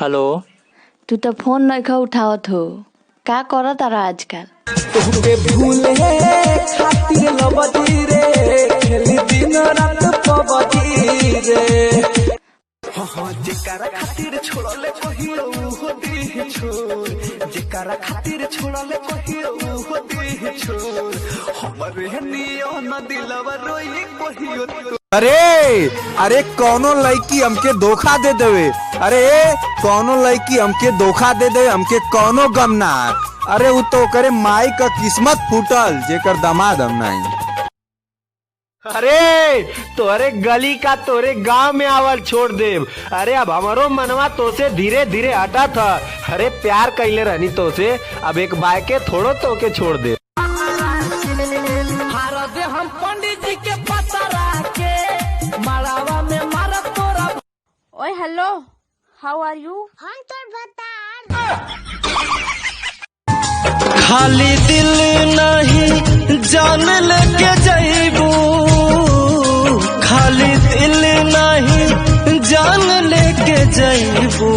Hello. तू तो phone नहीं उठावत हो, का कर तारा आजकल? तोहके भूले खातिर लबजी रे, खेली दिन रात पबजी रे। हाँ जेकरा खातिर छोड़ले कहियो हो दी छोड़, जेकरा खातिर छोड़ले कहियो हो दी छोड़, हमरे नियो न दिलवा रोई कहियो। अरे कौनो लड़की हमके धोखा दे देवे, अरे कौनो लड़की हमके धोखा दे दे, हमके कौनो गम ना। अरे वो तो करे माई का किस्मत फूटल जेकर दामाद हम नहीं। अरे तोरे गली का तोरे गांव में आवल छोड़ दे। अरे अब हमारो मनवा तो से धीरे धीरे हटा था। अरे प्यार कैले रहनी तो से, अब एक बाइके थोड़ो तो के छोड़ दे। हम पंडित जी के पतरा के मारावा में मारा तोरा। ओए हेलो, हाउ आर यू? हम तो बता खाली दिल नहीं जान लेके जाइबू, खाली दिल नहीं जान लेके जाइबू।